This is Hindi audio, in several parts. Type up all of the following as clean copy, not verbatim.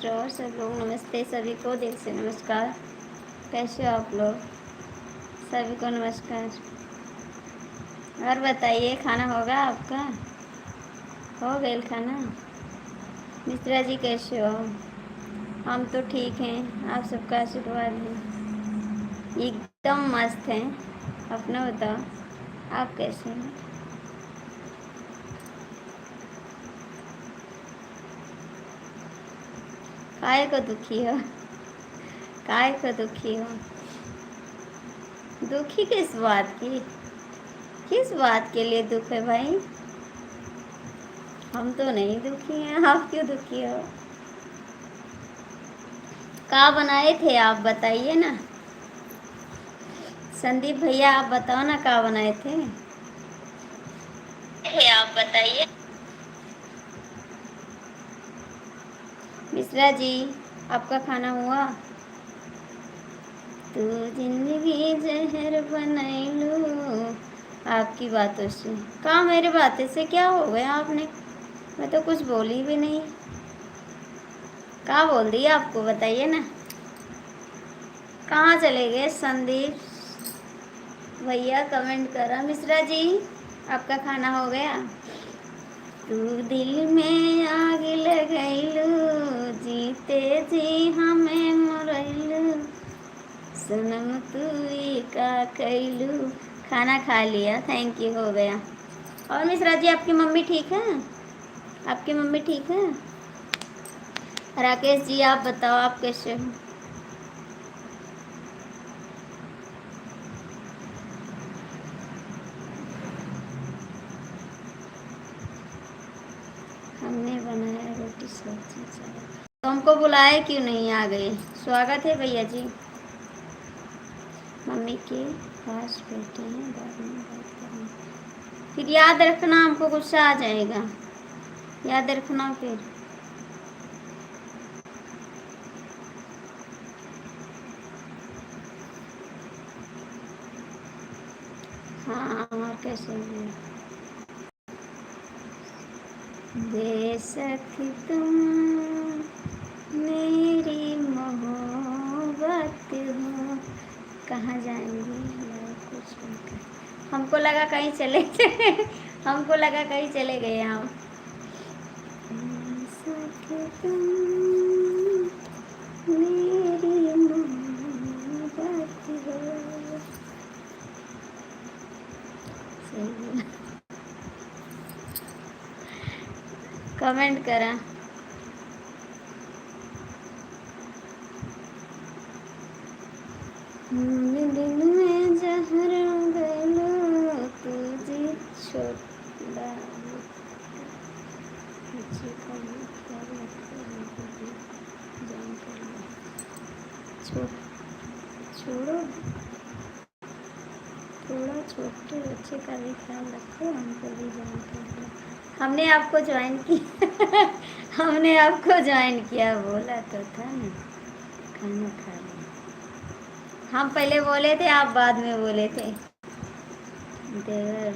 मिस्टर और सब लोग, नमस्ते सभी को, दिल से नमस्कार। कैसे हो आप लोग? सभी को नमस्कार। और बताइए, खाना होगा आपका? हो गया खाना? मिश्रा जी कैसे हो? हम तो ठीक हैं, आप सबका आशीर्वाद है। एकदम मस्त हैं। अपना बताओ, आप कैसे हैं? काहे को दुखी हो? काहे को दुखी हो? दुखी किस बात की? किस बात के लिए दुख है भाई? हम तो नहीं दुखी हैं, आप क्यों दुखी हो? क्या बनाए थे आप बताइए ना। संदीप भैया आप बताओ ना, क्या बनाए थे? आप बताइए। मिश्रा जी, आपका खाना हुआ? तू जिंदगी जहर बनैलू। आपकी बातों से कहाँ, मेरे बातें से क्या हो गया आपने? मैं तो कुछ बोली भी नहीं। क्या बोल दिया आपको बताइए ना। कहाँ चले गए संदीप भैया? कमेंट करा। मिश्रा जी, आपका खाना हो गया? तू दिल में आग लगैलू, जीते जी हमें मरैलू, सनम तू ही का कैलू। खाना खा लिया, थैंक यू, हो गया। और मिश्रा जी, आपकी मम्मी ठीक है? आपकी मम्मी ठीक है? राकेश जी आप बताओ, आप कैसे हो? हमने बनाया रोटी सब्जी चावल। तो हमको बुलाए क्यों नहीं, आ गए? स्वागत है भैया जी। मम्मी के पास बैठे हैं, बाद में बात करेंगे। फिर याद रखना, हमको गुस्सा आ जाएगा, याद रखना फिर। हाँ, और कैसे भी बेशक तुम मेरी मोहब्बत हो। कहाँ जाएंगे यार, कुछ नहीं। हमको लगा कहीं चले गए। हमको लगा कहीं चले गए हम। बेशक तुम मेरी मोहब्बत हो। सही। कमेंट करा। दिल में जहर गलो, तुझे छोड़ा मुझे कभी क्या लगता है, कभी जान कर लो। छोड़ो, थोड़ा छोटे बच्चे का भी ख्याल रखो, हमको भी जान कर लो। हमने आपको ज्वाइन किया। हमने आपको ज्वाइन किया, बोला तो था ना। खाना खा लिया। हम पहले बोले थे, आप बाद में बोले थे। देवर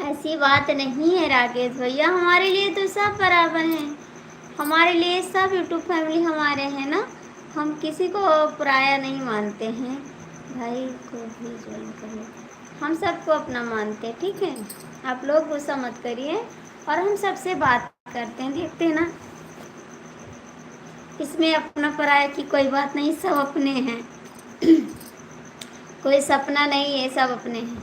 ऐसी बात नहीं है राकेश भैया, हमारे लिए तो सब बराबर हैं। हमारे लिए सब यूट्यूब फैमिली हमारे हैं ना। हम किसी को पराया नहीं मानते हैं। भाई को भी ज्वाइन करो, हम सबको अपना मानते हैं, ठीक है? आप लोग गुस्सा मत करिए। और हम सबसे बात करते हैं, देखते हैं ना, इसमें अपना पराया की कोई बात नहीं, सब अपने हैं। कोई सपना नहीं है, सब अपने हैं।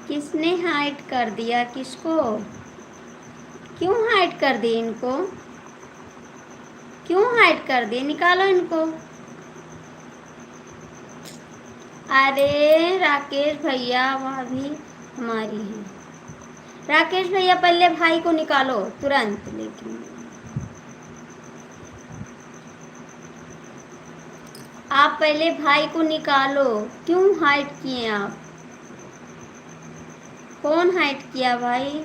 किसने हाइड कर दिया किसको? क्यों हाइड कर दिए इनको? क्यों हाइड कर दिए? निकालो इनको। अरे राकेश भैया, वह भी हमारी है। राकेश भैया पहले भाई को निकालो तुरंत, लेकिन आप पहले भाई को निकालो। क्यों हाइड किए आप? कौन हाइड किया भाई?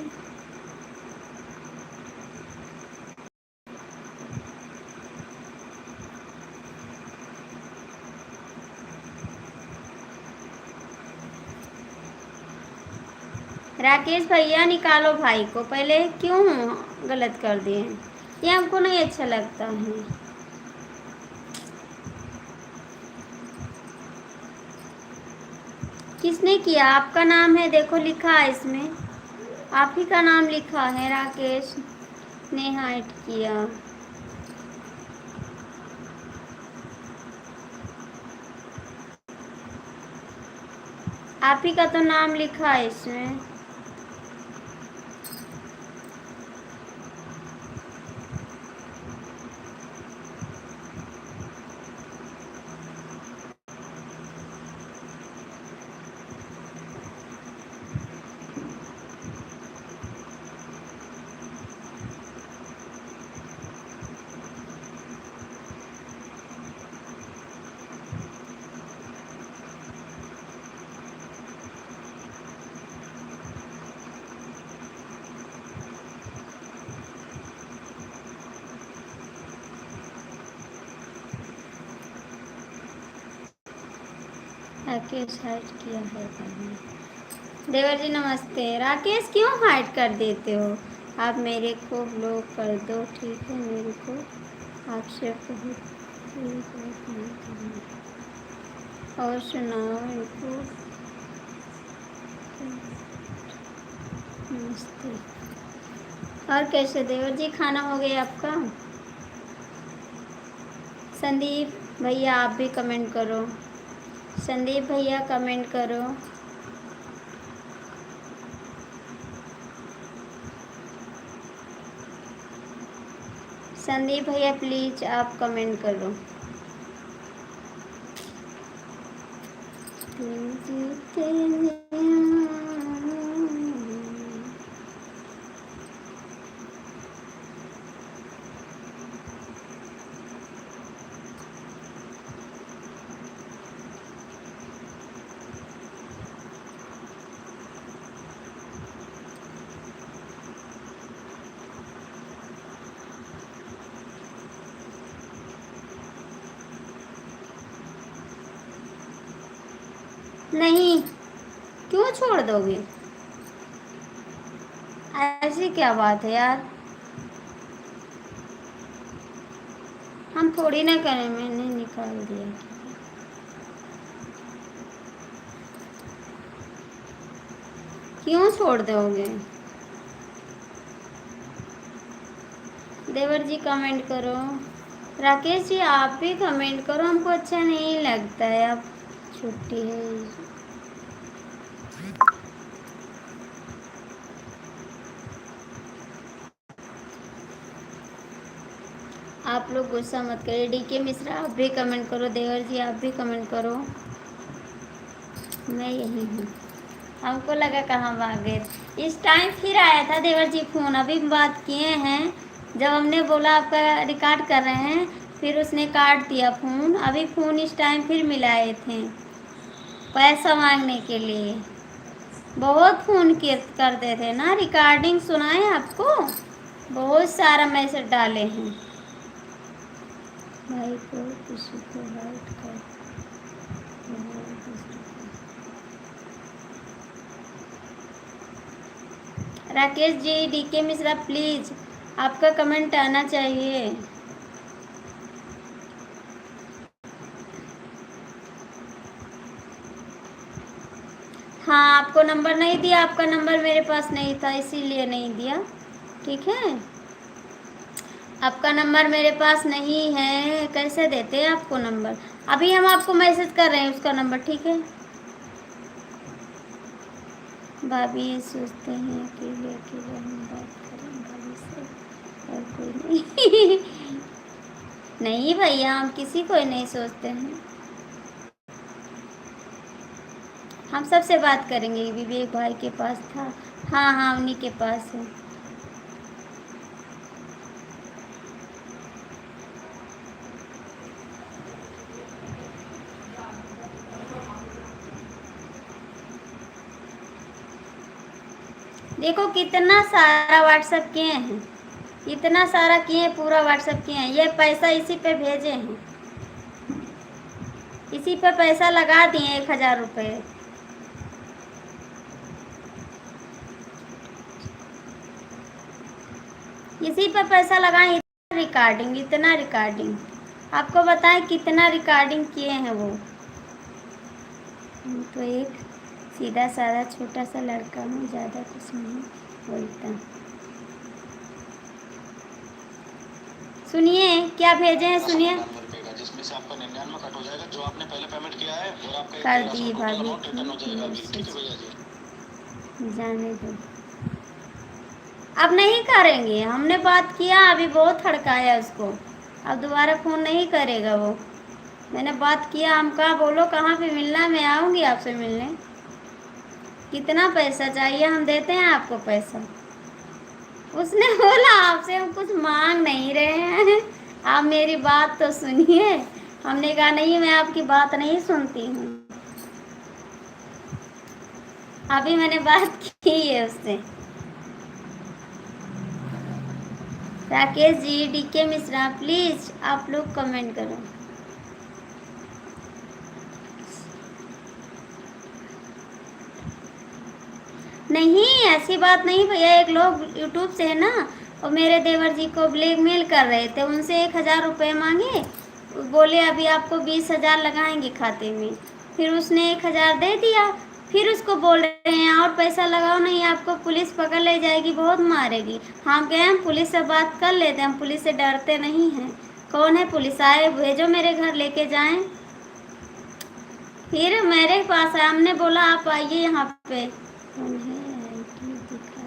राकेश भैया निकालो भाई को, पहले क्यों गलत कर दिए? ये हमको नहीं अच्छा लगता है। किसने किया? आपका नाम है, देखो लिखा है इसमें, आप ही का नाम लिखा है, राकेश ने हाइड किया। आप ही का तो नाम लिखा है इसमें। राकेश हाइड किया है भाई। देवर जी नमस्ते। राकेश क्यों हाइड कर देते हो? आप मेरे को ब्लॉक कर दो, ठीक है? मेरे को आपसे और सुनाओ इनको। नमस्ते। और कैसे देवर जी, खाना हो गया आपका? संदीप भैया आप भी कमेंट करो। संदीप भैया कमेंट करो। संदीप भैया प्लीज आप कमेंट करो। नहीं, क्यों छोड़ दोगे? ऐसी क्या बात है यार, हम थोड़ी ना करें। मैंने निकाल दिया। क्यों छोड़ दोगे? देवर जी कमेंट करो। राकेश जी आप भी कमेंट करो, हमको अच्छा नहीं लगता है। अब छुट्टी है। आप लोग गुस्सा मत करिए। डीके मिश्रा आप भी कमेंट करो। देवर जी आप भी कमेंट करो। मैं यही हूँ। हमको लगा कहाँ भाग गए। इस टाइम फिर आया था देवर जी फ़ोन, अभी बात किए हैं। जब हमने बोला आपका रिकॉर्ड कर रहे हैं, फिर उसने काट दिया फ़ोन। अभी फ़ोन इस टाइम फिर मिलाए थे पैसा मांगने के लिए। बहुत फ़ोन करते थे ना। रिकॉर्डिंग सुनाए आपको, बहुत सारा मैसेज डाले हैं। भाई को किसी को हाइड कर। राकेश जी, डीके मिश्रा प्लीज आपका कमेंट आना चाहिए। हाँ, आपको नंबर नहीं दिया, आपका नंबर मेरे पास नहीं था इसीलिए नहीं दिया, ठीक है? आपका नंबर मेरे पास नहीं है, कैसे देते हैं आपको नंबर? अभी हम आपको मैसेज कर रहे हैं उसका नंबर, ठीक है? भाभी ये सोचते हैं अकेले अकेले हम बात करें भाभी से, और कोई नहीं। नहीं भैया, हम किसी को नहीं सोचते हैं। हम सबसे बात करेंगे। विवेक भाई के पास था। हाँ हाँ, उन्हीं के पास है। देखो कितना सारा व्हाट्सएप किए हैं, इतना सारा किए, पूरा व्हाट्सएप किए हैं। ये पैसा इसी पे भेजे हैं, इसी पे पैसा लगा दिए 1000 रुपये। इसी पर पैसा लगाएं। इतना रिकॉर्डिंग आपको बताएं कितना रिकॉर्डिंग किए हैं वो। तो एक सीधा साधा छोटा सा लड़का हूँ, ज़्यादा कुछ नहीं बोलता। सुनिए क्या भेजे हैं, सुनिए। जिसमें से आपका 99 कट हो जाएगा जो आपने पहले पेमेंट किया है, और आपका कर दी भाभी जाने दो। अब नहीं करेंगे, हमने बात किया, अभी बहुत हड़काया उसको, अब दोबारा फ़ोन नहीं करेगा वो। मैंने बात किया, हम कहा बोलो कहाँ पे मिलना है, मैं आऊँगी आपसे मिलने। कितना पैसा चाहिए, हम देते हैं आपको पैसा। उसने बोला आपसे हम कुछ मांग नहीं रहे हैं, आप मेरी बात तो सुनिए। हमने कहा नहीं, मैं आपकी बात नहीं सुनती हूँ। अभी मैंने बात की है उससे। राकेश जी, डीके मिश्रा, प्लीज आप लोग कमेंट करो। नहीं ऐसी बात नहीं भैया, एक लोग यूट्यूब से है ना, और मेरे देवर जी को ब्लैकमेल कर रहे थे, उनसे 1000 रुपये मांगे, बोले अभी आपको 20,000 लगाएंगे खाते में। फिर उसने 1000 दे दिया, फिर उसको बोल रहे हैं और पैसा लगाओ, नहीं आपको पुलिस पकड़ ले जाएगी, बहुत मारेगी। हम कहे हम पुलिस से बात कर लेते, हम पुलिस से डरते नहीं हैं। कौन है पुलिस, आए भेजो मेरे घर लेके जाएं। फिर मेरे पास आया, हमने बोला आप आइए यहाँ पे। कौन है, दिखा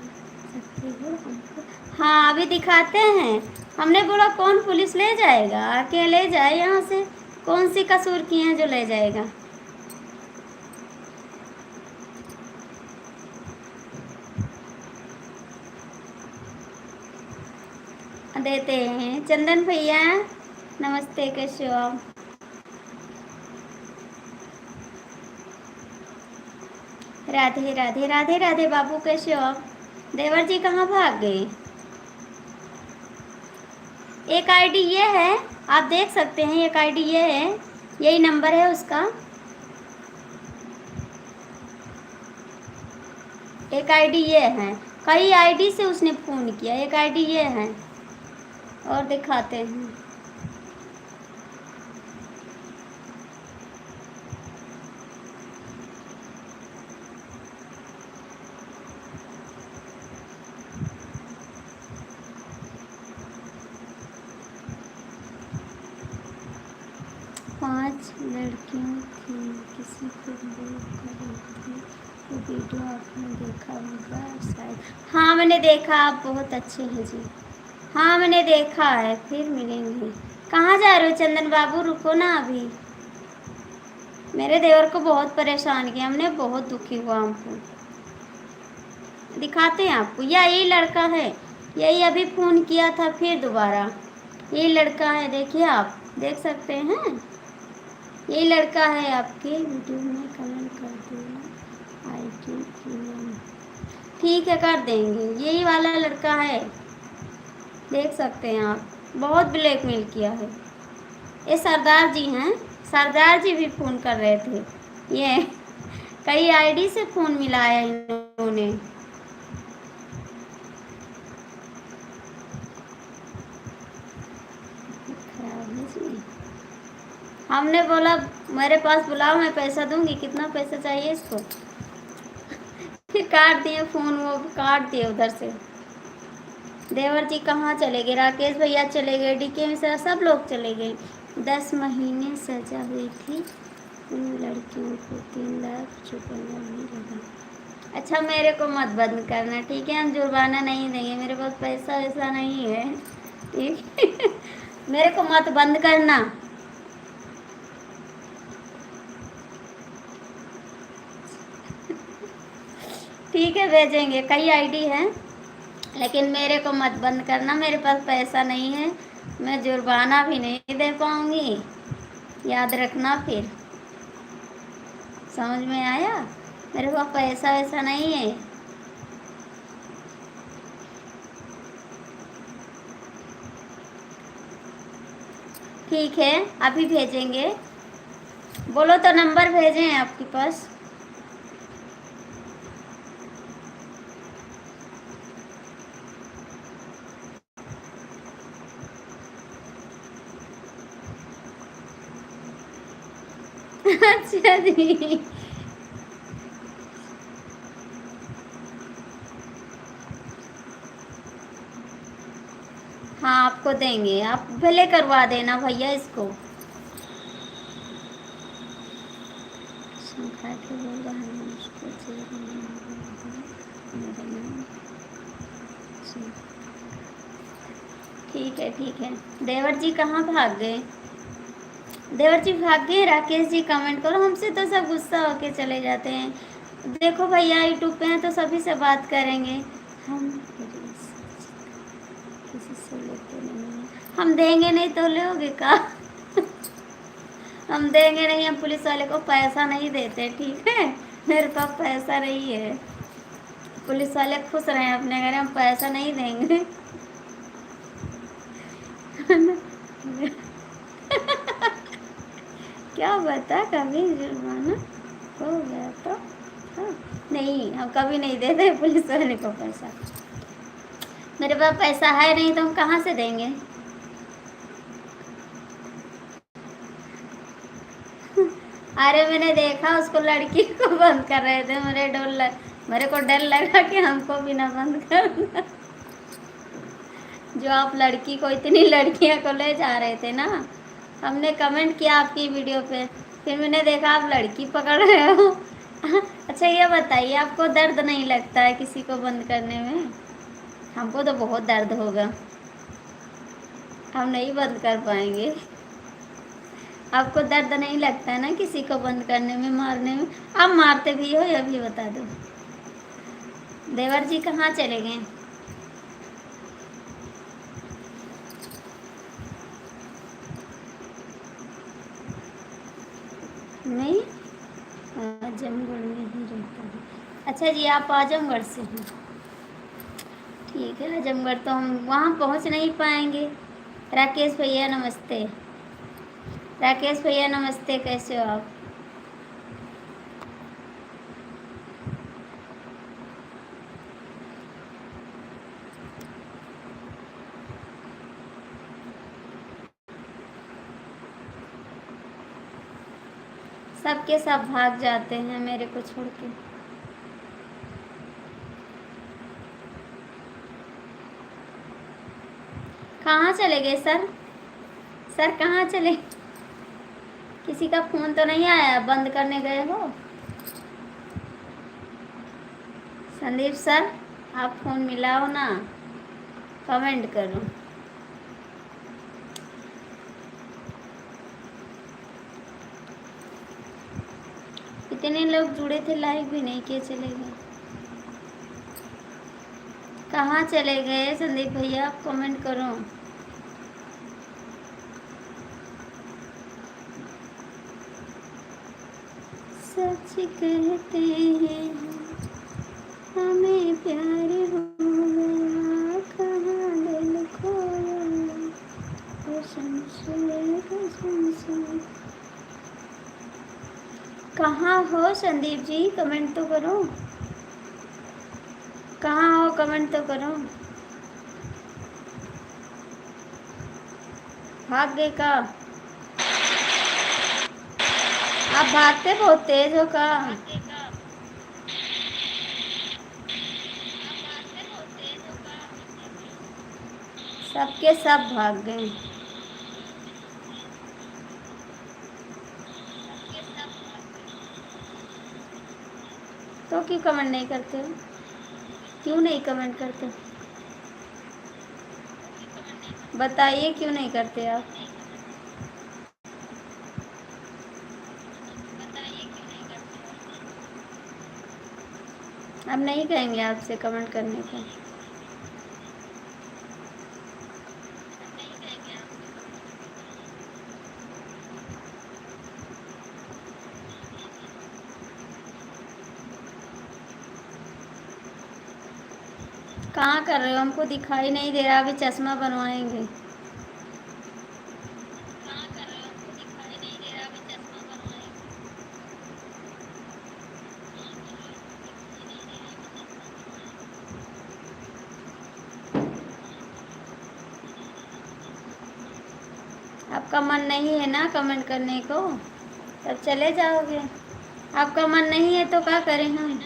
सकते हो हमको? हाँ अभी दिखाते हैं। हमने बोला कौन पुलिस ले जाएगा, आके ले जाए यहाँ से, कौन सी कसूर की हैं जो ले जाएगा। देते हैं। चंदन भैया नमस्ते, कैसे हो आप? राधे राधे राधे राधे बाबू, कैसे हो आप? देवर जी कहाँ भाग गए? एक आईडी ये है, आप देख सकते हैं, एक आईडी ये है, यही नंबर है उसका। एक आईडी ये है, कई आईडी से उसने फ़ोन किया, एक आईडी ये है। और दिखाते हैं। पांच लड़कियां थी, किसी को ब्लॉक कर रही थी, वो वीडियो आपने देखा होगा शायद। हाँ मैंने देखा, आप बहुत अच्छे हैं जी। हाँ मैंने देखा है, फिर मिलेंगे। कहाँ जा रहे हो चंदन बाबू, रुको ना अभी। मेरे देवर को बहुत परेशान किया हमने, बहुत दुखी हुआ हमको। दिखाते हैं आपको, यही लड़का है, यही अभी फ़ोन किया था फिर दोबारा, यही लड़का है, देखिए आप देख सकते हैं, यही लड़का है। आपके वीडियो में कमेंट कर देना आईडी की, ठीक है कर देंगे, यही वाला लड़का है, देख सकते हैं आप। बहुत ब्लैकमेल किया है। ये सरदार जी हैं, सरदार जी भी फ़ोन कर रहे थे, ये कई आईडी से फ़ोन मिलाया इन्होंने। हमने बोला मेरे पास बुलाओ, मैं पैसा दूंगी, कितना पैसा चाहिए इसको। फिर काट दिए फ़ोन, वो काट दिए उधर से। देवर जी कहाँ चले गए, राकेश भैया चले गए, डीके मिश्रा, सब लोग चले गए। 10 महीने सजा हुई थी उन लड़कियों को, 3 लाख चुकाना नहीं लगा। अच्छा मेरे को मत बंद करना, ठीक है, हम जुर्माना नहीं देंगे, मेरे पास पैसा वैसा नहीं है, ठीक मेरे को मत बंद करना। ठीक है भेजेंगे, कई आईडी है, लेकिन मेरे को मत बंद करना, मेरे पास पैसा नहीं है, मैं जुर्माना भी नहीं दे पाऊँगी, याद रखना। फिर समझ में आया, मेरे पास पैसा वैसा नहीं है। ठीक है अभी भेजेंगे, बोलो तो नंबर भेजें आपके पास। अच्छा जी। हाँ आपको देंगे, आप भले करवा देना भैया इसको। खा के बोल रहा है उसको मेरा नाम। ठीक है ठीक है। देवर जी कहाँ भाग गए? देवर जी भाग गए? राकेश जी कमेंट करो, हमसे तो सब गुस्सा होके चले जाते हैं। देखो भैया यूट्यूब पे हैं तो सभी से बात करेंगे। हम किसी से लेते नहीं हैं। हम देंगे नहीं तो लोगे का? हम देंगे नहीं, हम पुलिस वाले को पैसा नहीं देते, ठीक है? मेरे पास पैसा नहीं है। पुलिस वाले खुश रहे अपने घर, हम पैसा नहीं देंगे। क्या बता, कभी जुर्माना हो गया तो? हाँ। नहीं, हम कभी नहीं देते पुलिस वाले को पैसा। मेरे पास पैसा है नहीं तो हम कहाँ से देंगे? अरे मैंने देखा उसको, लड़की को बंद कर रहे थे, मेरे को डर लगा कि हमको भी ना बंद करना। जो आप लड़की को, इतनी लड़कियां को ले जा रहे थे ना, हमने कमेंट किया आपकी वीडियो पे, फिर मैंने देखा आप लड़की पकड़ रहे हो। अच्छा ये बताइए, आपको दर्द नहीं लगता है किसी को बंद करने में? हमको तो बहुत दर्द होगा, हम नहीं बंद कर पाएंगे। आपको दर्द नहीं लगता है ना किसी को बंद करने में, मारने में? आप मारते भी हो, यह भी बता दो। देवर जी कहाँ चले गए? नहीं, आजमगढ़ में ही रहता है। अच्छा जी, आप आजमगढ़ से हैं? ठीक है, आजमगढ़ तो हम वहाँ पहुँच नहीं पाएंगे। राकेश भैया नमस्ते। राकेश भैया नमस्ते, कैसे हो आप? सबके सब भाग जाते हैं मेरे को छोड़ के। कहाँ चले गए सर? सर कहाँ चले? किसी का फोन तो नहीं आया, बंद करने गए हो? संदीप सर, आप फोन मिलाओ ना, कमेंट करो। इतने लोग जुड़े थे, लाइक भी नहीं किए, चले गए। कहाँ चले गए संदीप भैया, आप कमेंट करो। सच कहते हैं हमें प्यार हो गया, कहाँ दिल खोया, कसम से। कहाँ हो संदीप जी, कमेंट तो करो। कहाँ हो, कमेंट तो करो। भाग गए का? आप भागते बहुत तेज हो का? सबके सब भाग गए। तो क्यों कमेंट नहीं करते हो? क्यों नहीं कमेंट करते? बताइए क्यों नहीं करते आप? अब नहीं कहेंगे आपसे कमेंट करने को। कहाँ कर रहे हो? हमको दिखाई नहीं दे रहा, अभी चश्मा बनवाएंगे। आपका मन नहीं है ना कमेंट करने को, तब चले जाओगे। आपका मन नहीं है तो क्या करें हम।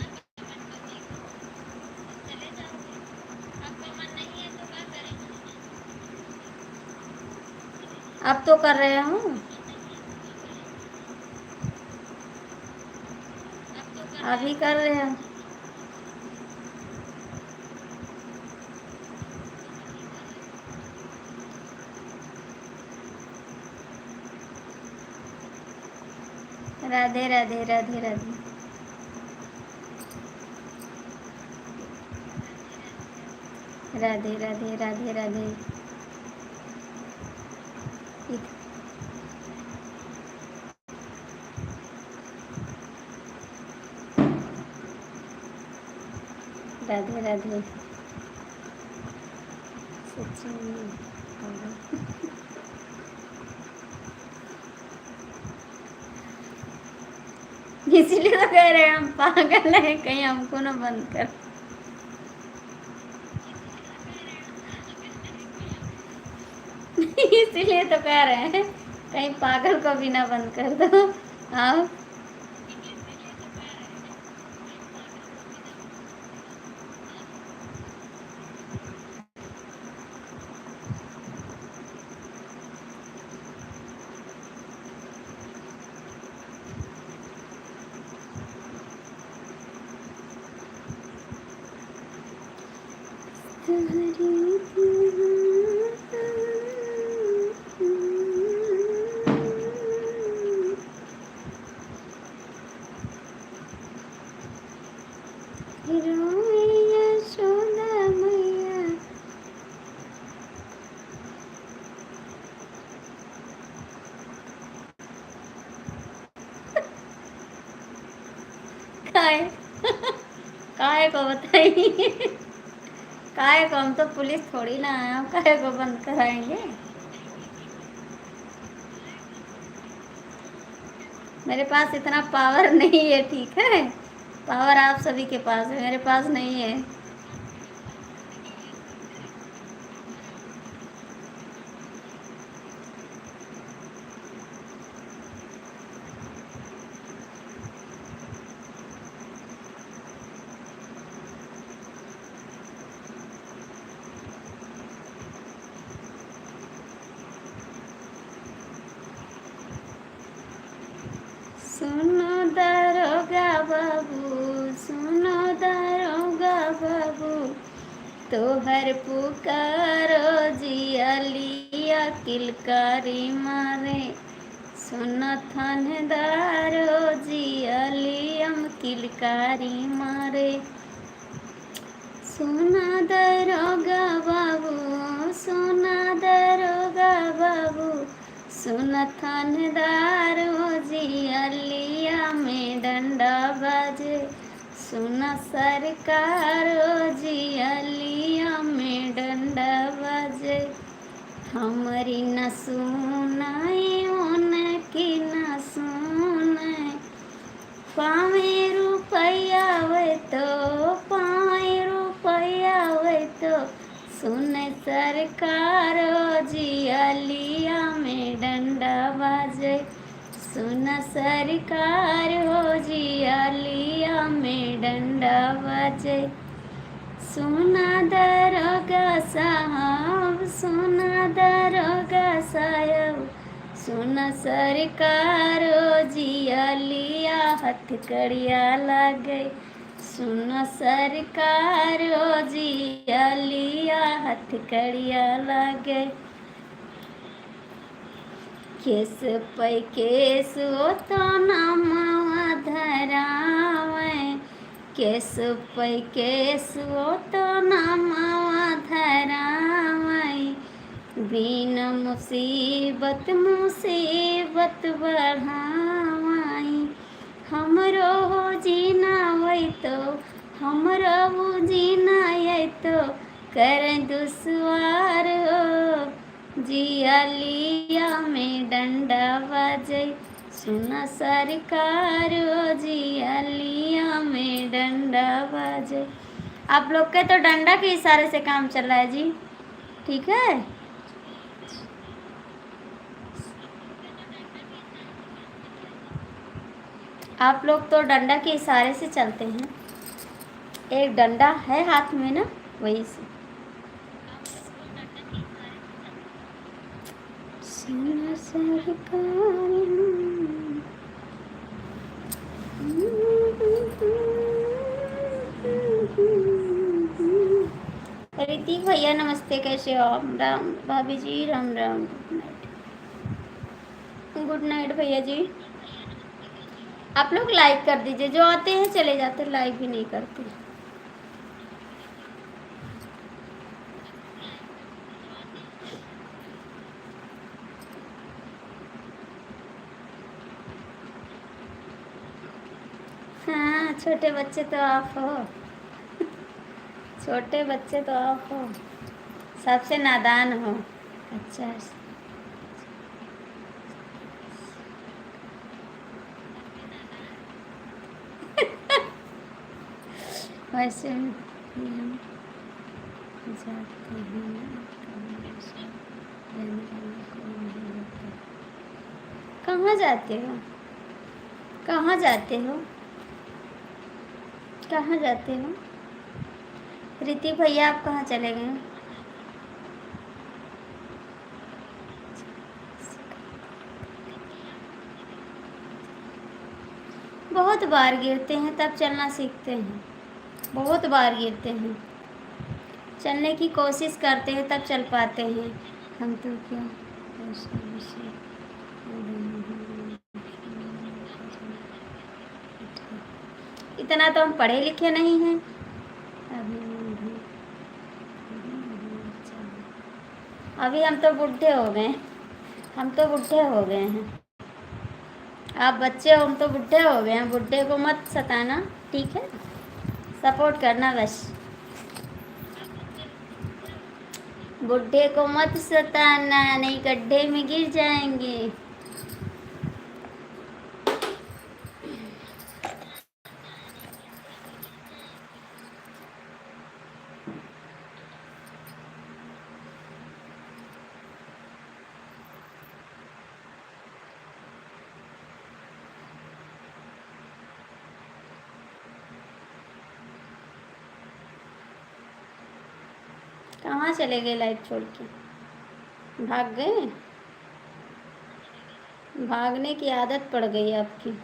अब तो कर रहे हूँ। अभी कर रहे हैं। राधे राधे राधे राधे। राधे राधे राधे राधे। राधे राधे। सच्ची में। इसीलिए तो कह रहे हैं हम पागल है, कहीं हमको ना बंद कर। इसीलिए तो कह रहे हैं कहीं पागल को भी ना बंद कर दो। आओ। काय काय को बताइए। काय को, हम तो पुलिस थोड़ी ना है, हम काय को बंद कराएंगे। मेरे पास इतना पावर नहीं है, ठीक है। पावर आप सभी के पास है, मेरे पास नहीं है। सुनो दरोगा बाबू, सुनो दरोगा बाबू, तोहर पुकारो जियलिया किलकारी मारे। सुनो थानेदारो जियलियम किलकारी मारे। सुना दरोगा बाबू, सुना दरोगा बाबू, सुन थानेदार जियलिया में डंडा बाजे। सुन सरकार जियलिया में डंडा बाजे। हमारी न सुनाई उनकी न सुनाई। पावे रुपया वे तो, पावे रुपया वे तो, सुन सरकार जियलिया में डंडा बाजे। सुन सरकार हो जियलिया में डंडा बाजे। सुना दरोगा साहब, सुना दरोगा साहब, सुन सरकार जियलिया हथकड़िया लागे। सुन सरकार जियलिया हथकड़िया लागे। केस पे केस हो तो नामवा धरावे। केस पे केस हो तो नामवा धरावे। बिन मुसीबत मुसीबत बढ़ावाई। हमरो हो जीना वही तो, हमरो हो जीना ये तो, कर दुश्वार हो जियलिया में डंडा बाजे। सुना सरकार हो जियलिया में डंडा बाजे। आप लोग के तो डंडा के इशारे से काम चल रहा है जी, ठीक है। आप लोग तो डंडा के इशारे से चलते हैं। एक डंडा है हाथ में ना, वही से। सीना सरकार ऋतिक भैया नमस्ते, कैसे हो आप? राम भाभी जी, Ram Ram, good night. Good night भैया जी। आप लोग लाइक कर दीजिए, जो आते हैं चले जाते, लाइक भी नहीं करते। हाँ, छोटे बच्चे तो आप हो। छोटे बच्चे तो आप हो, सबसे नादान हो। अच्छा, वैसे भी हम जाते हैं, रहने वाला कोई नहीं होता। कहाँ जाते हो? कहाँ जाते हो? कहाँ जाते हो? ऋतिक भैया आप कहाँ चले गए? बहुत बार गिरते हैं तब चलना सीखते हैं। बहुत बार गिरते हैं, चलने की कोशिश करते हैं तब चल पाते हैं। हम तो क्या ऐसा विषय इतना तो हम पढ़े लिखे नहीं हैं। अभी हम तो बुढ़े हो गए। हम तो बुढ़े हो गए हैं। आप बच्चे हो, हम तो बुढ़े हो गए हैं। बुढ़े को मत सताना, ठीक है? सपोर्ट करना बस। बुढ़े को मत सताना, नहीं गड्ढे में गिर जाएंगे। कहाँ चले गए लाइट छोड़ के? भाग गए? भागने की आदत पड़ गई आपकी।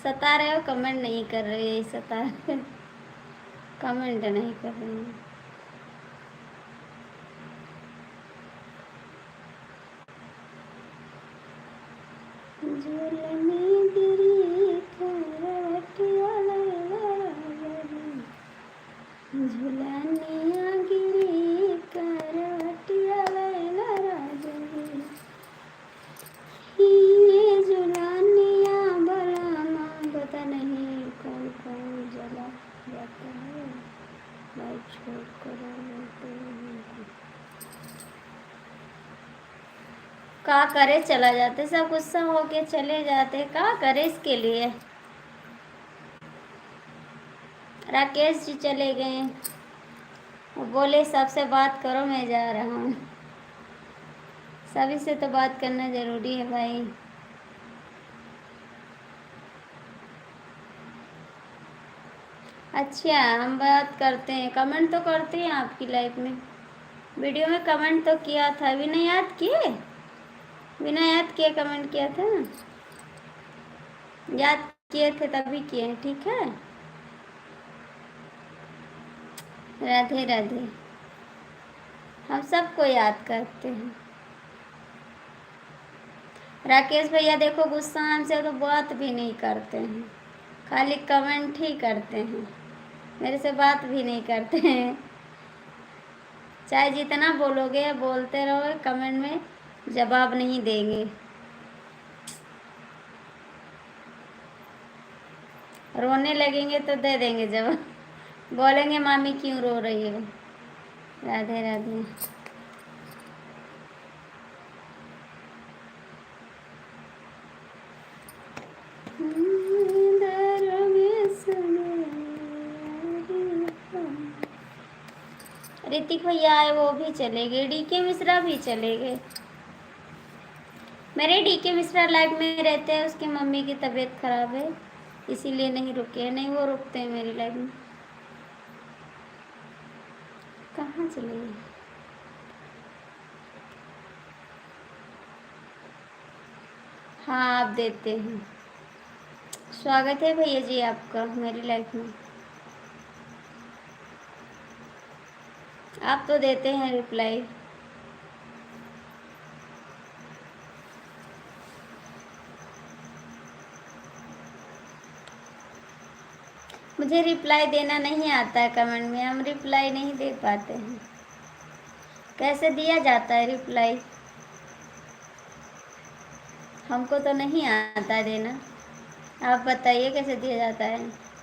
सता रहे हो, कमेंट नहीं कर रहे, सता रहे, कमेंट नहीं कर रहे हैं। झूलने गिरी करवटिया झूलनिया गिरी करवटिया ये झूलनिया बलाना, पता नहीं कौन कौन जला जाता है भाई, छोड़ कर का करे, चला जाते, सब गुस्सा होके चले जाते, का करे इसके लिए। राकेश जी चले गए, वो बोले सबसे बात करो, मैं जा रहा हूँ। सभी से तो बात करना ज़रूरी है भाई। अच्छा, हम बात करते हैं। कमेंट तो करते हैं आपकी लाइफ में, वीडियो में कमेंट तो किया था, बिना याद किए, बिना याद किए कमेंट किया था। याद किए थे तभी किए हैं, ठीक है? राधे राधे। हम सबको याद करते हैं। राकेश भैया देखो, गुस्सा हमसे तो बात भी नहीं करते हैं, खाली कमेंट ही करते हैं, मेरे से बात भी नहीं करते हैं। चाहे जितना बोलोगे, बोलते रहो, कमेंट में जवाब नहीं देंगे। रोने लगेंगे तो दे देंगे जवाब, बोलेंगे मामी क्यों रो रही हो। राधे राधे। ऋतिक भैया आए वो भी चले गए, डीके मिश्रा भी चले गए। मेरे डीके मिश्रा लाइव में रहते हैं, उसकी मम्मी की तबीयत खराब है इसीलिए नहीं रुके, नहीं वो रुकते हैं मेरी लाइव में। कहाँ चले गए? हाँ आप देते हैं। स्वागत है भैया जी आपका मेरी लाइफ में। आप तो देते हैं रिप्लाई। मुझे रिप्लाई देना नहीं आता है, कमेंट में हम रिप्लाई नहीं दे पाते हैं। कैसे दिया जाता है रिप्लाई? हमको तो नहीं आता है देना, आप बताइए कैसे दिया जाता है।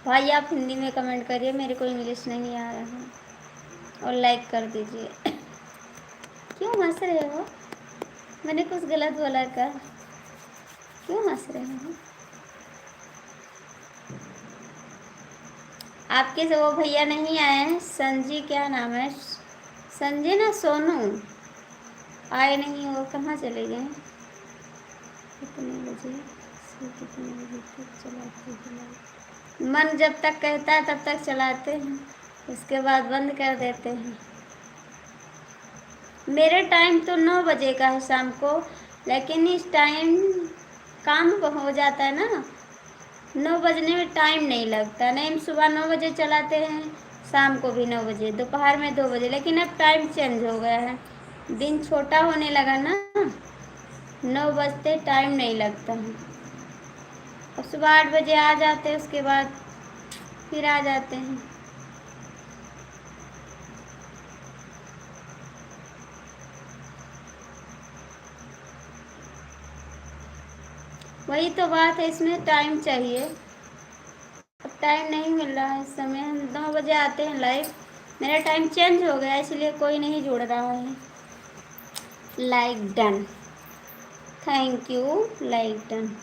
भाई आप हिंदी में कमेंट करिए, मेरे को इंग्लिश नहीं आ रहा है, और लाइक कर दीजिए। क्यों हंस रहे हो? मैंने कुछ गलत बोला क्या? क्यों हंस रहे हो? आपके से वो भैया नहीं आए हैं, संजी क्या नाम है, संजय ना सोनू आए नहीं, वो कहाँ चले गए? कितने बजे से कितने बजे तक चलाते हैं? मन जब तक कहता है तब तक चलाते हैं, उसके बाद बंद कर देते हैं। मेरे टाइम तो 9 बजे का है शाम को, लेकिन इस टाइम काम हो जाता है ना, 9 बजने में टाइम नहीं लगता। नहीं, हम सुबह 9 बजे चलाते हैं, शाम को भी 9 बजे, दोपहर में 2 बजे, लेकिन अब टाइम चेंज हो गया है, दिन छोटा होने लगा ना, 9 बजते टाइम नहीं लगता है। और सुबह 8 बजे आ जाते हैं, उसके बाद फिर आ जाते हैं। वही तो बात है, इसमें टाइम चाहिए, अब टाइम नहीं मिल रहा है इस समय। हम 9 बजे आते हैं लाइव, मेरा टाइम चेंज हो गया इसलिए कोई नहीं जुड़ रहा है। Like done, thank you, like done.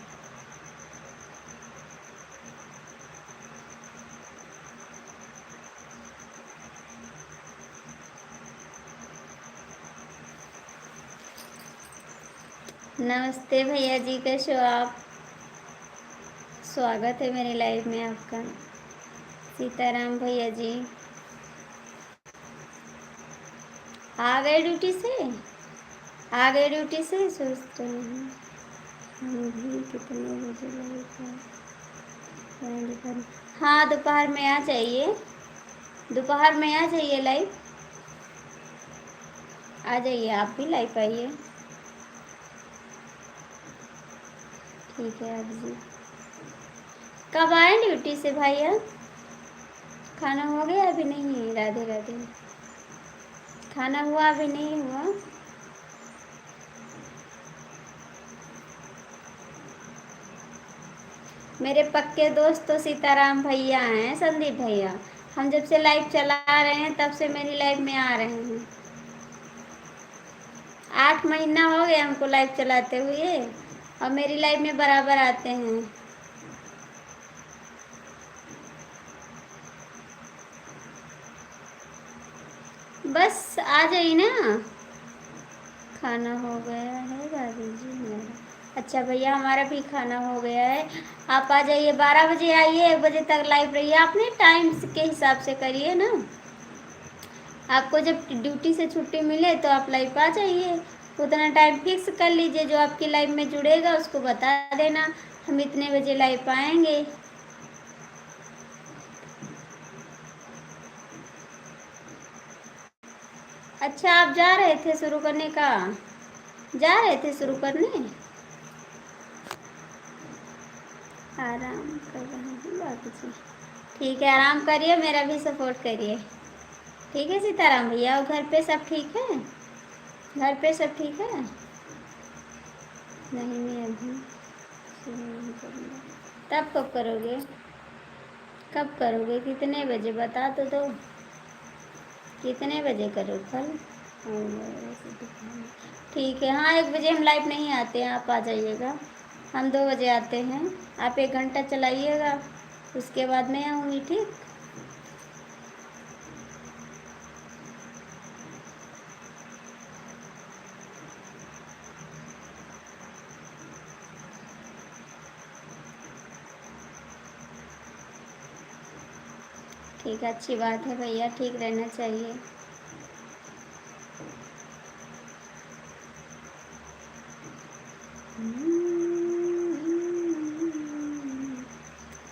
नमस्ते भैया जी, कैसे हो आप? स्वागत है मेरी लाइफ में आपका। सीताराम भैया जी आ गए ड्यूटी से, आ गए ड्यूटी से, सोचते हैं हम भी कितने बजे लाइव। हाँ दोपहर में आ जाइए, दोपहर में आ जाइए लाइव, आ जाइए आप भी लाइव आइए। ठीक है आप जी, कब आए ड्यूटी से भैया? खाना हो गया? अभी नहीं, राधे राधे। खाना हुआ? अभी नहीं हुआ। मेरे पक्के दोस्त तो सीताराम भैया हैं, संदीप भैया। हम जब से लाइव चला रहे हैं तब से मेरी लाइव में आ रहे हैं। 8 महीना हो गया हमको लाइव चलाते हुए, और मेरी लाइव में बराबर आते हैं। बस आ जाइए ना। खाना हो गया है दादी जी मेरा। अच्छा भैया हमारा भी खाना हो गया है, आप आ जाइए, 12 बजे आइए, 1 बजे तक लाइव रहिए। आपने टाइम के हिसाब से करिए ना, आपको जब ड्यूटी से छुट्टी मिले तो आप लाइव आ जाइए, उतना टाइम फिक्स कर लीजिए, जो आपकी लाइव में जुड़ेगा उसको बता देना हम इतने बजे लाइव आएंगे। अच्छा आप जा रहे थे शुरू करने का, जा रहे थे शुरू करने? आराम कर रहे हैं बाकी जी। ठीक है, आराम करिए, मेरा भी सपोर्ट करिए। ठीक है सीताराम भैया, और घर पे सब ठीक है? घर पे सब ठीक है? नहीं मैं अभी शुरू नहीं करूँगा। तब कब करोगे? कब करोगे? कितने बजे बता तो दो, कितने बजे करो कल? ठीक है, हाँ 1 बजे हम लाइव नहीं आते हैं, आप आ जाइएगा। हम 2 बजे आते हैं, आप 1 घंटा चलाइएगा, उसके बाद मैं आऊँगी। ठीक, ठीक, अच्छी बात है भैया, ठीक रहना चाहिए।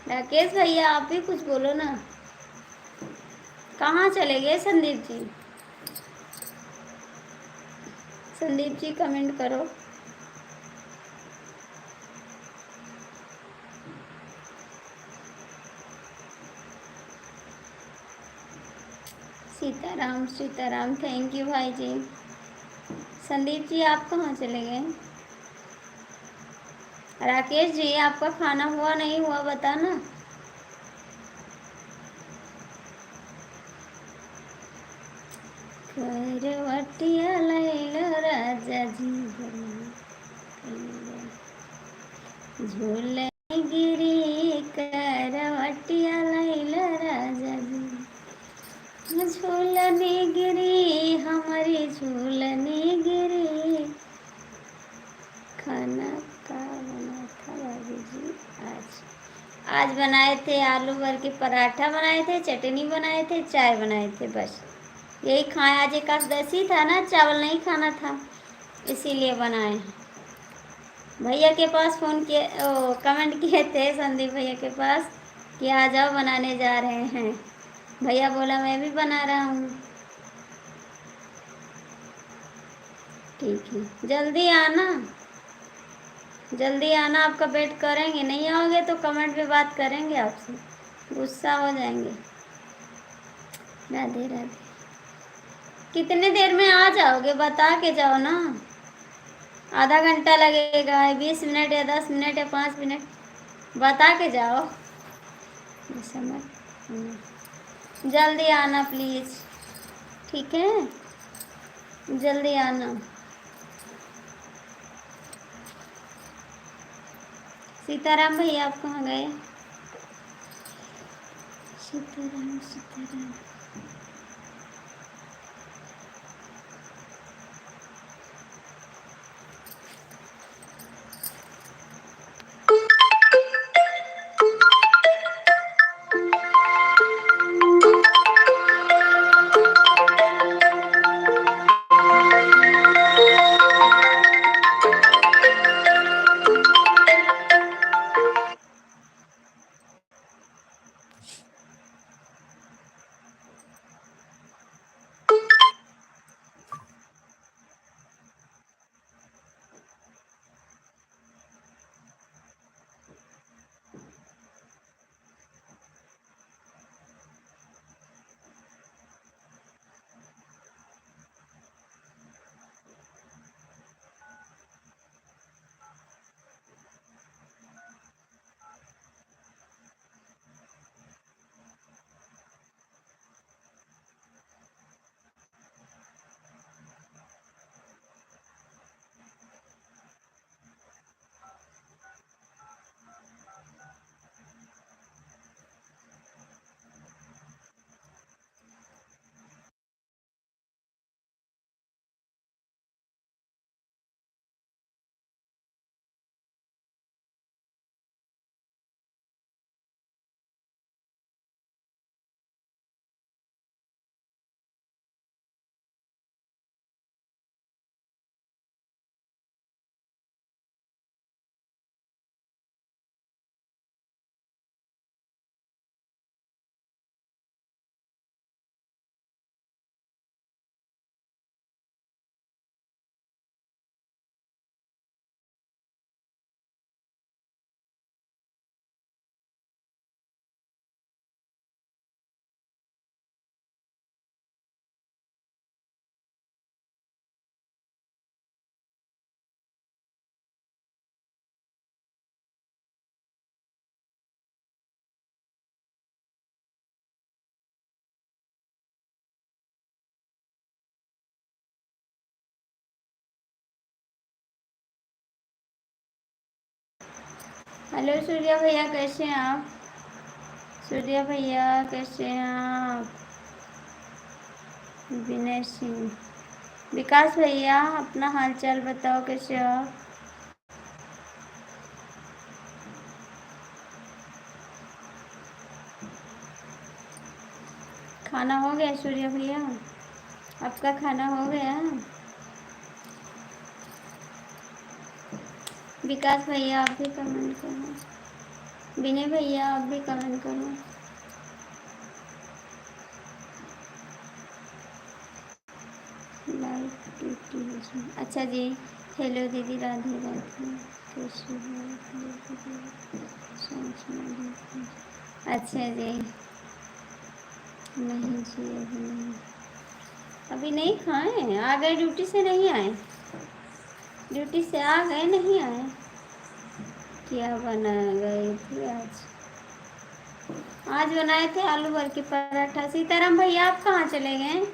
राकेश भैया आप भी कुछ बोलो ना। कहाँ चले गए संदीप जी? संदीप जी कमेंट करो। सीताराम सीताराम, थैंक यू भाई जी। संदीप जी आप कहाँ चले गए? राकेश जी आपका खाना हुआ नहीं हुआ बताना। करवटिया लैलो राजा जी, झूले गिरी करवटिया लैलो राजा जी, झूलने गिरी हमारी झूलने गिरी। खाना का बना था भाभी जी? आज बनाए थे आलू भर के पराठा बनाए थे, चटनी बनाए थे, चाय बनाए थे, बस यही खाए। आज एकादशी था ना, चावल नहीं खाना था इसीलिए बनाए। भैया के पास फ़ोन किए, ओ कमेंट किए थे संदीप भैया के पास कि आ जाओ बनाने जा रहे हैं। भैया बोला मैं भी बना रहा हूँ। ठीक है, जल्दी आना, जल्दी आना, आपका वेट करेंगे। नहीं आओगे तो कमेंट पे बात करेंगे आपसे, गुस्सा हो जाएंगे। राधे राधे। कितने देर में आ जाओगे बता के जाओ ना। आधा घंटा लगेगा, 20 मिनट या 10 मिनट या 5 मिनट, बता के जाओ। समझ, जल्दी आना प्लीज़, ठीक है, जल्दी आना। सीताराम भैया आप कहाँ गए? सीताराम सीताराम। हेलो सूर्या भैया कैसे हैं आप? सूर्या भैया कैसे हैं आप? विनय सिंह, विकास भैया अपना हालचाल बताओ, कैसे हो आप? खाना हो गया सूर्य भैया? आपका खाना हो गया? विकास भैया आप भी कमेंट करो। विनय भैया आप भी कमेंट करो। Life duty. अच्छा जी। हेलो दीदी, राधे राधे। कैसे हो? अच्छा जी। नहीं जी, अभी नहीं। अभी नहीं खाए? आ गए ड्यूटी से? नहीं आए? ड्यूटी से आ गए नहीं आए? क्या बना गए थे आज? आज बनाए थे आलू भर के पराठा। सीताराम भैया आप कहाँ चले गए?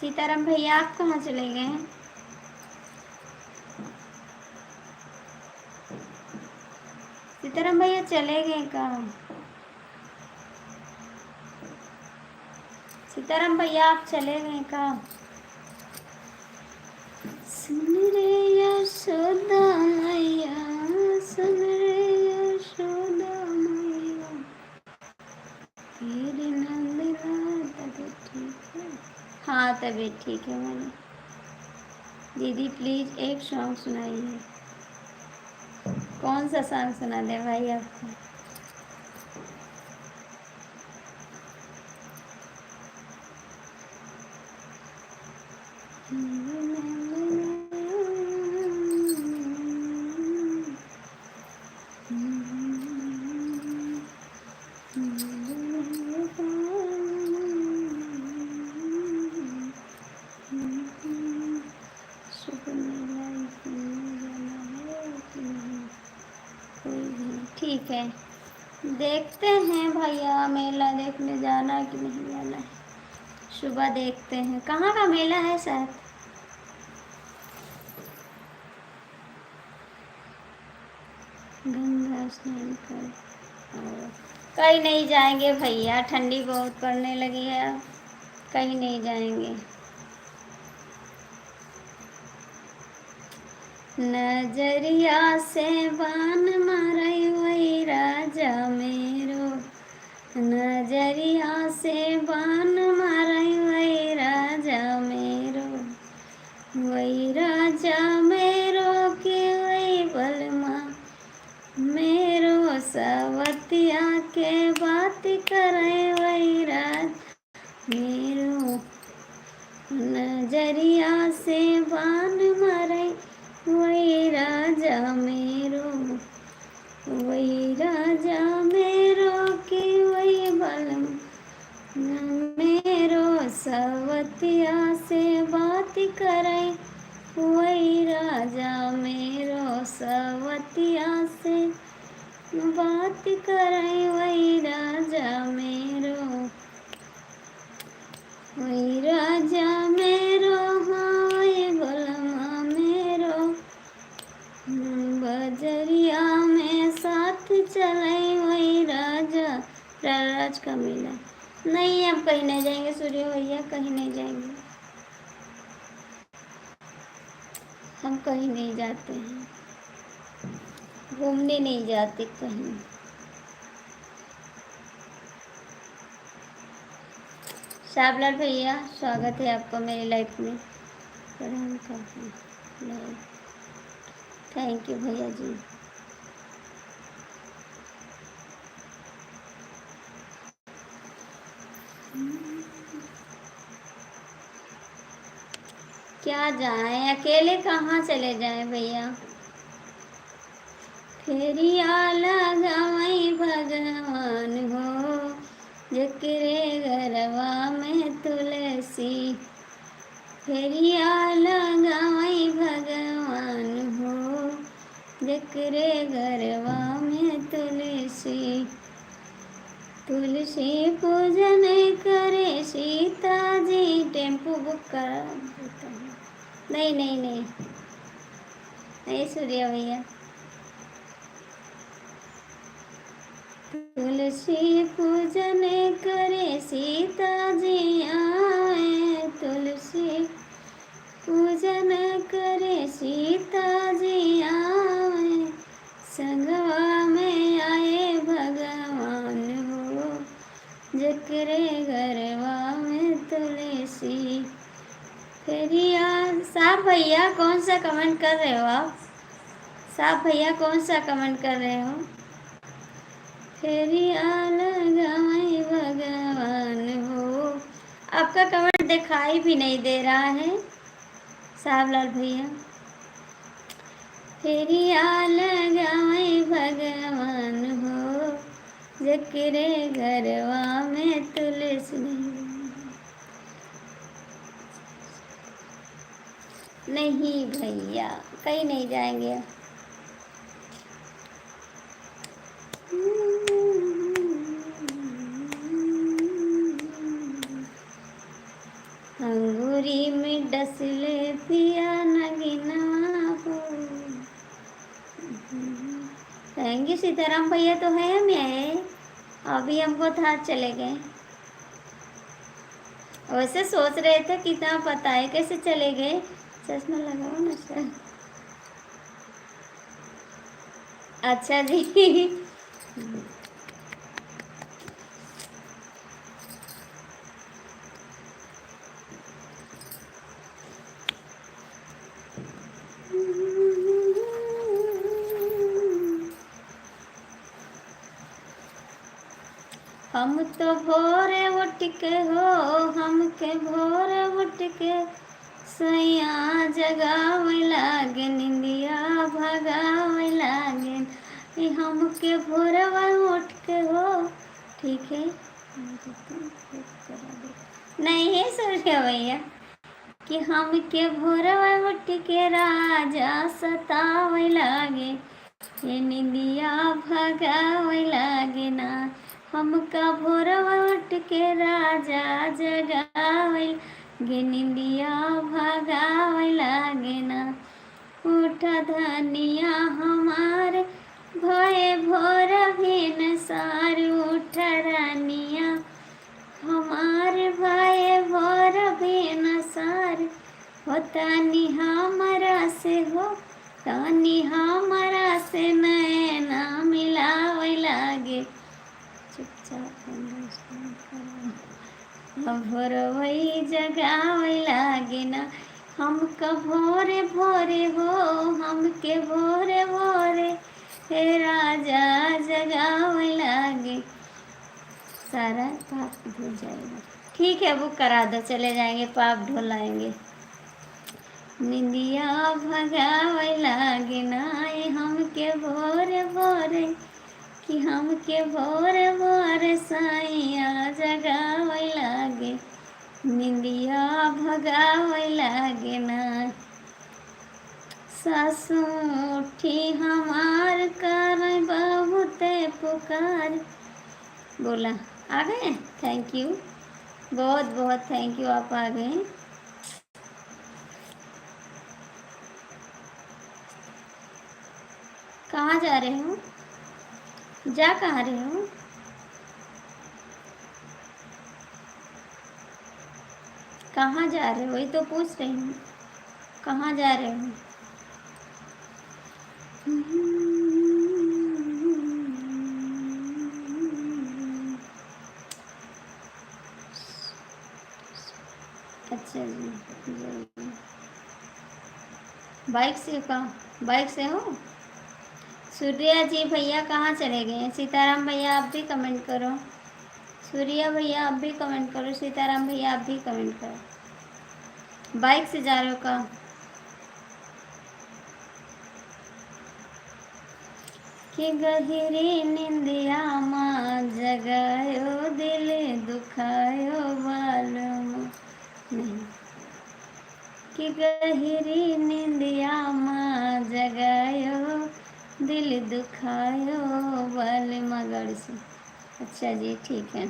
सीताराम भैया आप कहाँ चले गए? सीताराम भैया चले गए कहाँ? सीताराम भैया आप चले गए कहाँ? सुन रे यशोदा मैया, सुन रे यशोदा मैया, तेरे नंद लाल। तबीयत ठीक है? हाँ तबीयत ठीक है मैंने। दीदी प्लीज एक सॉन्ग सुनाइए। कौन सा सॉन्ग सुना दे भाई आपको? ठीक है, देखते हैं भैया मेला देखने जाना है कि नहीं जाना है। सुबह देखते हैं। कहाँ का मेला है सर? गंगा स्नान कर। कहीं नहीं जाएंगे भैया, ठंडी बहुत पड़ने लगी है। कहीं नहीं जाएंगे। नजरिया से बान मारई वही राजा मेरो, नजरिया से बान मारई वही राजा मेरो, वही राजा मेरो के वही बलमा मेरो, सवतिया के बात करे वही राज मेरो, नजरिया से बान मारे वही राजा मेरो, वही राजा मेरो की वही बलम मेरो, सवतिया से बात करे वही राजा मेरो, सवतिया से बात करे वही राजा मेरो, वही राजा मेरो, हाँ वही गुलामा मेरो, बजरिया में साथ चले वही राजा। प्रयागराज का मेला। नहीं अब कहीं नहीं जाएंगे सूर्य भैया, कहीं नहीं जाएंगे। हम कहीं नहीं जाते हैं, घूमने नहीं जाते कहीं। शाबलाल भैया स्वागत है आपका मेरी लाइफ में। प्रणाम करते हैं। थैंक यू भैया जी। क्या जाएं, अकेले कहाँ चले जाएं भैया। फेरिया लगावई भगवान हो, जकरे गरवा में तुलसी, फेरिया लगावई भगवान हो, जकरे गरवा में तुलसी, तुलसी पूजन करे सीता जी। टेम्पो बुक करा देता हूँ। नहीं नहीं नहीं नहीं सूर्या भैया। तुलसी पूजन करे सीता जी आए, तुलसी पूजन करे सीता जी आए, संगवा में आए भगवान हो, जकरे जकरे गरवा में तुलसी। फिर यार साहब भैया कौन सा कमेंट कर रहे हो आप? साहब भैया कौन सा कमेंट कर रहे हो? फिर लगाई भगवान हो। आपका कमेंट दिखाई भी नहीं दे रहा है साहब लाल भैया। फिर लगाई भगवान हो, जकरे गरवा में तुलसी। नहीं भैया कहीं नहीं जाएंगे। अंगूरी में डसले पिया नगिनवा हो। थैंक यू सीताराम भैया। तो है हम आए, अभी हमको था चले गए। वैसे सोच रहे थे कितना पता है कैसे चले गए। चश्मा लगाओ ना सर। अच्छा जी। हम तो भोरे उठ के हो, हमके भोरे उठ के सैया जगावे लागे, निंदिया भगावे लागे। हमके भोरवा उठ के हो। ठीक है नहीं है सूर्य भैया कि हमके भोरवा उठ के राजा सतावे लागे, ये निंदिया भगावे लागे ना। हमका भोरवा उठ के राजा जगावे गे, निंदिया भगावे लागे ना। उठ धनिया हमार भय भोर भेन सार, उठ रानिया हमार भय भोर भेन सार। हो तानी हमारा से हो, तानी हमारा से नैना मिलावे लागे। भोर वही जगावे लागे ना। हमका भोरे भोरे हो, हमके भोरे भोरे हे राजा जगावे लागे। सारा पाप धुल जाएगा। ठीक है बुक करा दो, चले जाएंगे पाप धुलाएंगे। निंदिया भगावे लागे ना, हमके भोरे भोरे कि हमके भोरे भोरे साइया जगावे लागे, निंदिया भगावे लागे ना। सासू उठी हमार कर बहुते पुकार। बोला आ गए। थैंक यू बहुत बहुत थैंक यू, आप आ गए। कहाँ जा रहे हो? जा कहाँ रहे हो? कहाँ जा रहे हो? वही तो पूछ रही हूँ, कहाँ जा रहे हो? अच्छा जी बाइक से कहाँ? बाइक से हो? सूर्या जी भैया कहाँ चले गए? सीताराम भैया आप भी कमेंट करो। सूर्या भैया आप भी कमेंट करो। सीताराम भैया आप भी कमेंट करो। बाइक से जा रहे हो कहाँ? कि गहरी निंदिया माँ जगायो दिल दुखायो बालम नहीं। कि गहरी निंदिया माँ जगायो दिल दुखायो बाल मगड़ से। अच्छा जी ठीक है।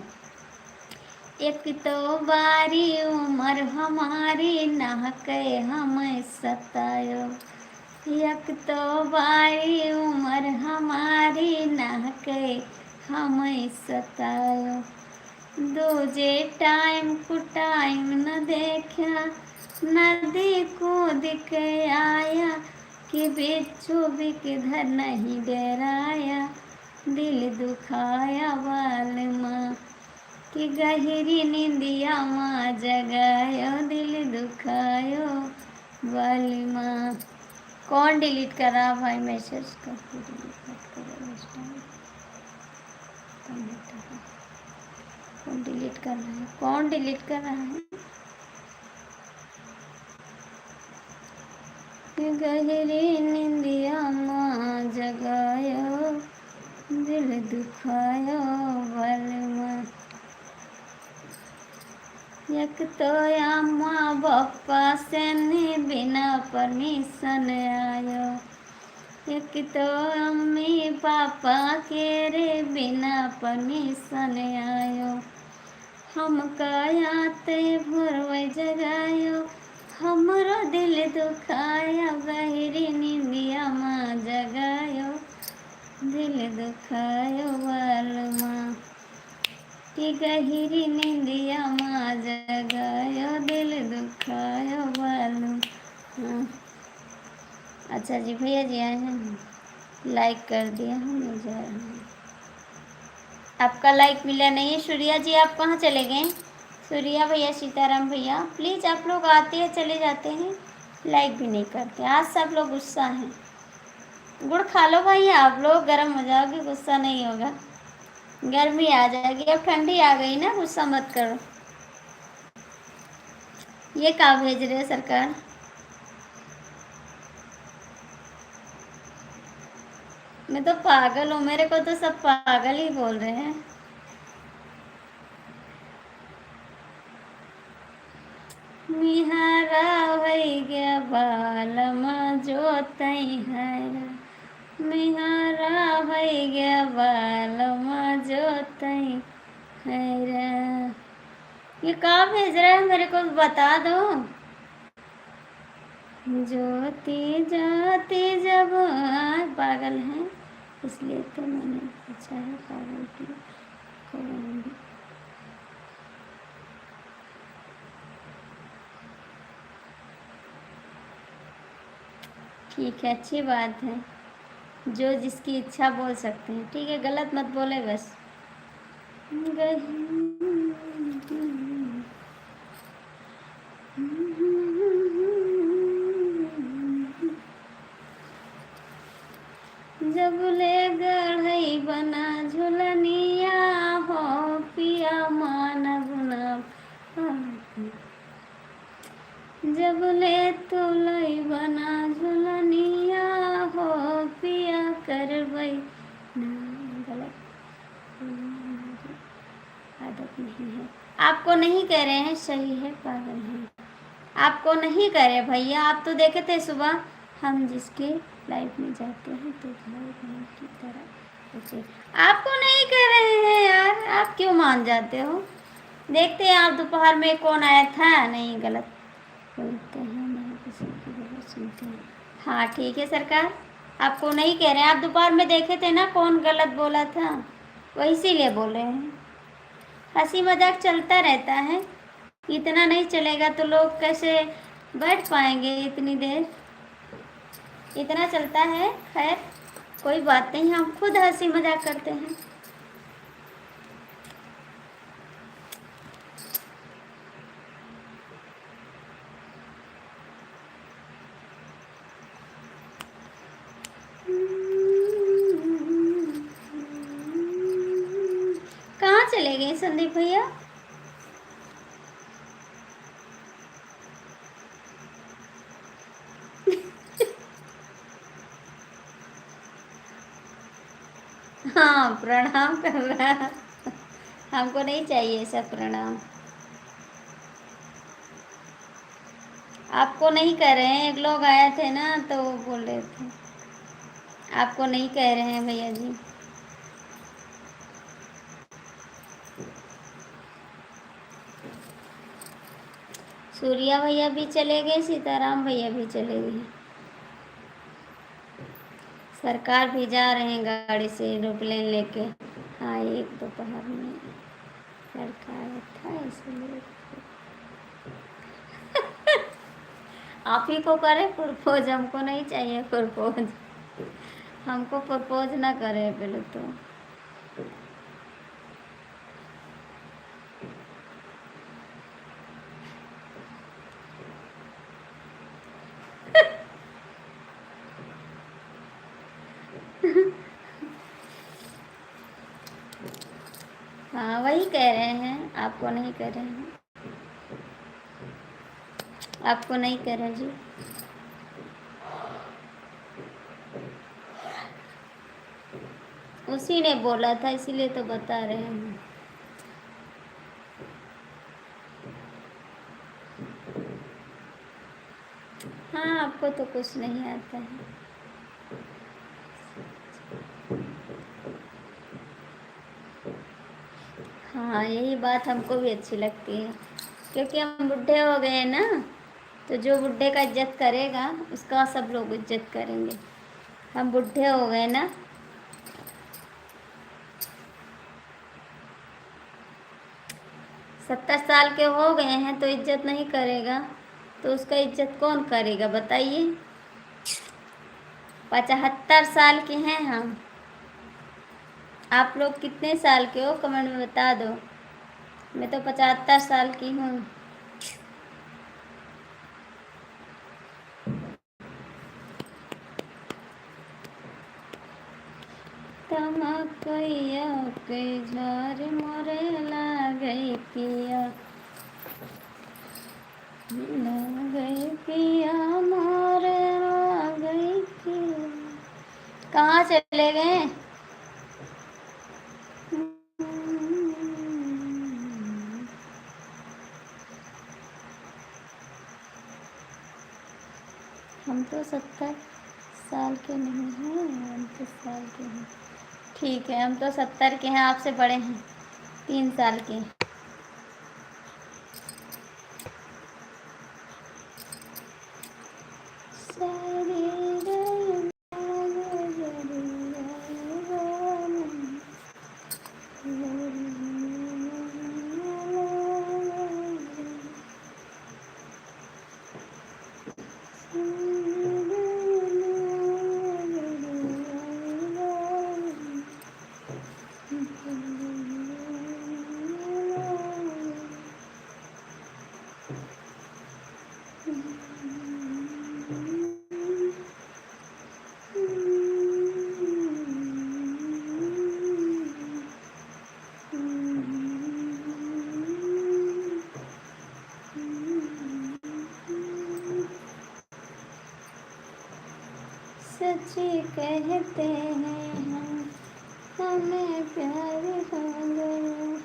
एक तो बारी उम्र हमारी नाहके हमें सतायो, एक तो बारी उम्र हमारी नाहके हमें सतायो। दूजे टाइम को टाइम न देखा, नदी कूद के आया कि बिच्छू भी किधर नहीं डराया, दिल दुखाया बाल माँ। कि गहरी निंदिया माँ जगायो दिल दुखायो वाली माँ। कौन डिलीट कर रहा भाई मैसेज का? कौन डिलीट कर रहा है? कौन डिलीट कर रहा है? कि गहरी निंदिया माँ जगायो दिल दुखायो बलमा। एक तो अम्मा बप्पा से बिना परमिशन आयो, एक तो अम्मी पापा के रे बिना परमिशन आयो। हम कायाते भोरवे जगायो हमरो दिल दुखाया गहरी निंदिया माँ जगायो दिल दुखायो बलमा। कि गहरी निंदिया माँ जगायो दिल दुखायो बलमा। अच्छा जी भैया जी आए हैं, लाइक कर दिया हूँ, मैं जा रहा हूँ। आपका लाइक मिला नहीं है। सूर्या जी आप कहाँ चले गए? सूर्या भैया, सीताराम भैया, प्लीज़ आप लोग आते हैं चले जाते हैं, लाइक भी नहीं करते। आज सब लोग गुस्सा हैं। गुड़ खा लो भाई, आप लोग गर्म हो जाओगे, गुस्सा नहीं होगा। गर्मी आ जाएगी, अब ठंडी आ गई ना, गुस्सा मत करो। ये कहाँ भेज रहे हैं सरकार? मैं तो पागल हूँ, मेरे को तो सब पागल ही बोल रहे हैं। मिहारा भई गया बालमा जोतई हरा, मिहारा भई गया बालमा जोतई हरा। ये कहाँ भेज रहा है, मेरे को बता दो। ज्योति ज्योति जब पागल हैं, इसलिए तो मैंने पूछा है पागल की कौन। ठीक है, अच्छी बात है, जो जिसकी इच्छा बोल सकते हैं। ठीक है, गलत मत बोले बस। जब ले गढ़ई बना झुलनिया हो पिया मानव ना, जब ले तुलई बना झुलनिया हो पिया करवई ना। गलत आदत नहीं है। आपको नहीं कह रहे हैं, सही है, पागल हैं। आपको नहीं कह रहे भैया, आप तो देखे थे सुबह, हम जिसके लाइफ में जाते हैं तो भाई बहन की तरह पूछे। आपको नहीं कह रहे हैं यार, आप क्यों मान जाते हो? देखते हैं आप दोपहर में कौन आया था। नहीं, गलत बोलते हैं, नहीं किसी की गलत सुनते हैं। हाँ ठीक है सरकार, आपको नहीं कह रहे हैं, आप दोपहर में देखे थे ना कौन गलत बोला था, वो इसीलिए बोल रहे हैं। हंसी मजाक चलता रहता है, इतना नहीं चलेगा तो लोग कैसे बैठ पाएंगे इतनी देर। इतना चलता है, खैर कोई बात नहीं, हम खुद हंसी मजाक करते हैं। कहाँ चले गए संदीप भैया? हाँ प्रणाम कर रहा है, हमको नहीं चाहिए सब प्रणाम। आपको नहीं कह रहे हैं, एक लोग आए थे ना तो वो बोल रहे थे। आपको नहीं कह रहे हैं भैया जी। सूर्या भैया भी चले गए, सीताराम भैया भी चले गए, सरकार भी जा रहे हैं गाड़ी से एरोप्लेन लेके। हाँ, एक दोपहर में सरकार था इसलिए। आप ही को करे प्रपोज, हमको नहीं चाहिए प्रपोज, हमको प्रपोज ना करे पहले तो। वही कह रहे हैं, आपको नहीं कह रहे हैं, आपको नहीं कह रहे जी। उसी ने बोला था इसीलिए तो बता रहे हैं। हाँ, आपको तो कुछ नहीं आता है। हाँ, यही बात हमको भी अच्छी लगती है, क्योंकि हम बुढ़े हो गए ना, तो जो बुढ़े का इज्जत करेगा उसका सब लोग इज्जत करेंगे। हम बुढ़े हो गए ना, 70 साल के हो गए हैं तो इज्जत नहीं करेगा तो उसका इज्जत कौन करेगा बताइए। 75 साल के हैं हम। आप लोग कितने साल के हो कमेंट में बता दो। मैं तो 75 साल की हूँ। तमकैया के झार मोरे लागई पिया, लागई पिया मोरे लागई पिया। कहाँ चले गए? हम तो 70 साल के नहीं हैं, 29 साल के हैं। ठीक है, हम तो 70 के हैं, आपसे बड़े हैं 3 साल के। सच्ची कहते हैं हम, हमें प्यार हो गया,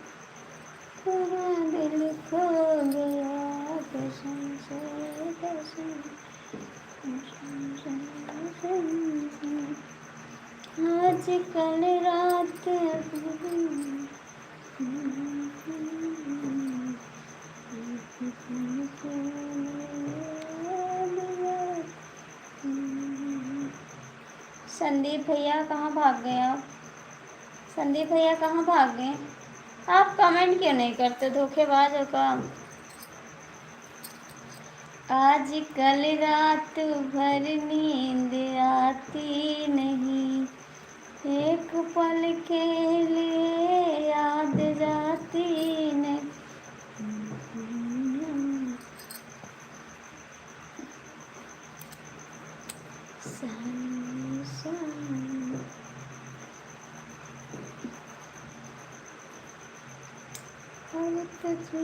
पूरा दिल खो गया, कसम से कसम। आज कल रात संदीप भैया कहाँ भाग गए आप? संदीप भैया कहाँ भाग गए? आप कमेंट क्यों नहीं करते, धोखेबाज हो का? आज कल रात भर नींद आती नहीं, एक पल के लिए याद जाती नहीं। तुझे